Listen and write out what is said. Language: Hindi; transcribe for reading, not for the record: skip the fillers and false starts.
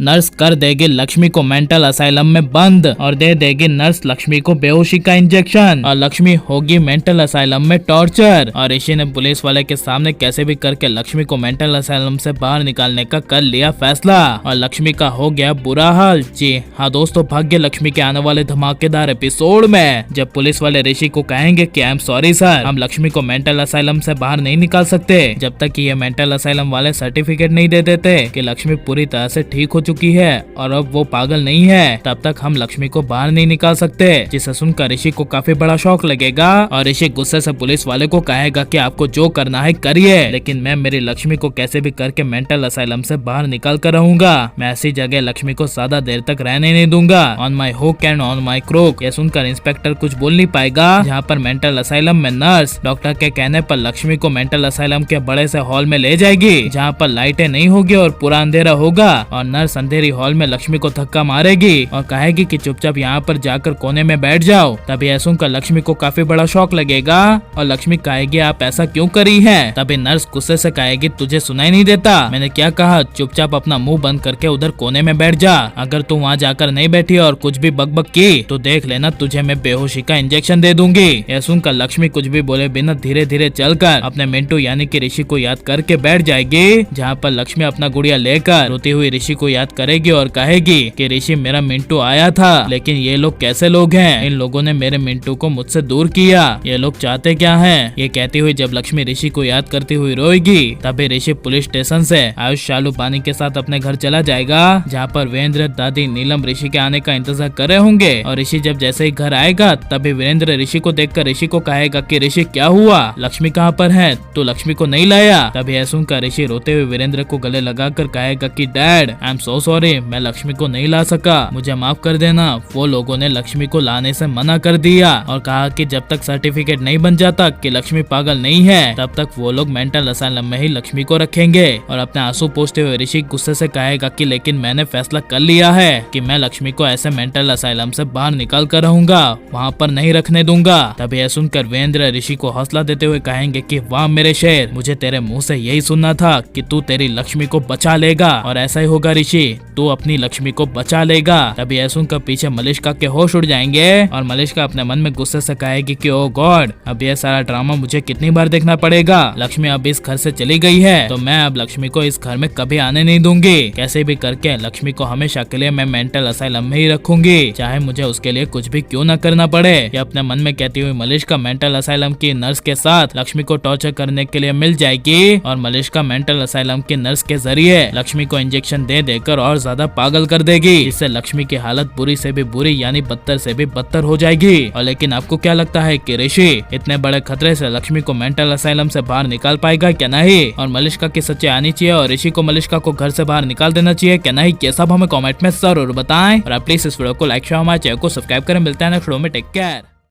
नर्स कर देगी लक्ष्मी को मेंटल असाइलम में बंद और दे देगी नर्स लक्ष्मी को बेहोशी का इंजेक्शन और लक्ष्मी होगी मेंटल असाइलम में टॉर्चर। और ऋषि ने पुलिस वाले के सामने कैसे भी करके लक्ष्मी को मेंटल असाइलम से बाहर निकालने का कर लिया फैसला और लक्ष्मी का हो गया बुरा हाल। जी हाँ दोस्तों, भाग्य लक्ष्मी के आने वाले धमाकेदार एपिसोड में जब पुलिस वाले ऋषि को कहेंगे कि आई एम सॉरी सर, हम लक्ष्मी को मेंटल असाइलम से बाहर नहीं निकाल सकते जब तक कि ये मेंटल असाइलम वाले सर्टिफिकेट नहीं दे देते कि लक्ष्मी पूरी तरह से ठीक हो चुकी है और अब वो पागल नहीं है, तब तक हम लक्ष्मी को बाहर नहीं निकाल सकते। जिसे सुनकर ऋषि को काफी बड़ा शौक लगेगा और ऋषि गुस्से से पुलिस वाले को कहेगा कि आपको जो करना है करिए, लेकिन मैं मेरी लक्ष्मी को कैसे भी करके मेंटल असाइलम से बाहर निकाल कर रहूंगा। मैं ऐसी जगह लक्ष्मी को ज्यादा देर तक रहने नहीं दूंगा। On my hook and on my crook. ये सुनकर इंस्पेक्टर कुछ बोल नहीं पाएगा। जहाँ पर मेंटल असाइलम में नर्स डॉक्टर के कहने पर लक्ष्मी को मेंटल असाइलम के बड़े से हॉल में ले जाएगी, जहाँ पर लाइटें नहीं होगी और पूरा अंधेरा होगा और नर्स अंधेरी हॉल में लक्ष्मी को धक्का मारेगी और कहेगी कि चुपचाप यहाँ पर जाकर कोने में बैठ जाओ। तभी ऐसा सुनकर लक्ष्मी को काफी बड़ा शौक लगेगा और लक्ष्मी कहेगी आप ऐसा क्यों करी है। तभी नर्स गुस्से से कहेगी तुझे सुनाई नहीं देता, मैंने क्या कहा, चुपचाप अपना मुंह बंद करके उधर कोने में बैठ जा। अगर तू वहाँ जाकर नहीं बैठी और कुछ भी बकबक की तो देख लेना तुझे मैं बेहोशी का इंजेक्शन दे दूंगी। यह सुनकर लक्ष्मी कुछ भी बोले बिना धीरे धीरे चलकर अपने मिंटू यानी कि ऋषि को याद करके बैठ जाएगी, जहाँ पर लक्ष्मी अपना गुड़िया लेकर रोती हुई ऋषि को याद करेगी और कहेगी कि ऋषि मेरा मिंटू आया था, लेकिन ये लोग कैसे लोग हैं, इन लोगों ने मेरे मिंटू को मुझसे दूर किया, ये लोग चाहते क्या हैं। ये कहती हुई जब लक्ष्मी ऋषि को याद करती हुई रोएगी तभी ऋषि पुलिस स्टेशन से आयुष शालू पानी के साथ अपने घर चला जाएगा, जहाँ पर वीरेंद्र दादी नीलम ऋषि के आने का इंतजार कर रहे होंगे। और ऋषि जब जैसे ही घर आएगा तभी वीरेंद्र ऋषि को देखकर ऋषि को कहेगा कि ऋषि क्या हुआ, लक्ष्मी कहाँ पर है, तो लक्ष्मी को नहीं लाया। तभी ऐसा सुनकर ऋषि रोते हुए वीरेंद्र को गले लगाकर कहेगा कि dad I am so sorry, मैं लक्ष्मी को नहीं ला सका, मुझे माफ कर देना। वो लोगों ने लक्ष्मी को लाने से मना कर दिया और कहा कि जब तक सर्टिफिकेट नहीं बन जाता कि लक्ष्मी पागल नहीं है तब तक वो लोग मेंटल असाइलम में ही लक्ष्मी को रखेंगे। और अपने आंसू पोंछते हुए ऋषि गुस्से से कहेगा कि लेकिन मैंने फैसला कर लिया है कि मैं लक्ष्मी को ऐसे मेंटल असाइलम से बाहर निकाल कर रहूंगा, वहाँ पर नहीं रखने दूंगा। तभी यह सुनकर वीरेंद्र ऋषि को हौसला देते हुए कहेंगे कि वाह मेरे शेर, मुझे तेरे मुंह से यही सुनना था कि तू तेरी लक्ष्मी को बचा लेगा और ऐसा ही होगा ऋषि, तू अपनी लक्ष्मी को बचा लेगा। तभी यह सुनकर पीछे मलिष्का के होश उड़ जाएंगे और मलिष्का अपने मन में गुस्से से कहेगी कि ओ गॉड, अब यह सारा ड्रामा मुझे कितनी बार देखना पड़ेगा। लक्ष्मी अब इस घर से चली गई है तो मैं अब लक्ष्मी को इस घर में कभी आने नहीं दूंगी। कैसे भी करके लक्ष्मी को हमेशा के लिए मैं मेंटल असाइलम में ही रखूंगी, चाहे मुझे उसके लिए कुछ भी क्यों न करना पड़े। ये अपने मन में कहती हुई मलिष्का मेंटल असाइलम की नर्स के साथ लक्ष्मी को टॉर्चर करने के लिए मिल जाएगी और मलिष्का मेंटल असाइलम की नर्स के जरिए लक्ष्मी को इंजेक्शन दे देकर और ज्यादा पागल कर देगी, जिससे लक्ष्मी की हालत बुरी से भी बुरी यानी बदतर से भी बदतर हो जाएगी। और लेकिन आपको क्या लगता है कि ऋषि इतने बड़े खतरे से लक्ष्मी को मेंटल असाइलम से बाहर निकाल पाएगा क्या नहीं, और मलिष्का की सच्चाई आनी चाहिए और ऋषि को मलिष्का को घर से बाहर निकाल देना चाहिए क्या नहीं, ये सब हमें कमेंट में जरूर बताएं। और आप प्लीज इस वीडियो को लाइक शेयर हमारे चैनल को सब्सक्राइब करें। मिलते हैं नेक्स्ट वीडियो में, टेक केयर।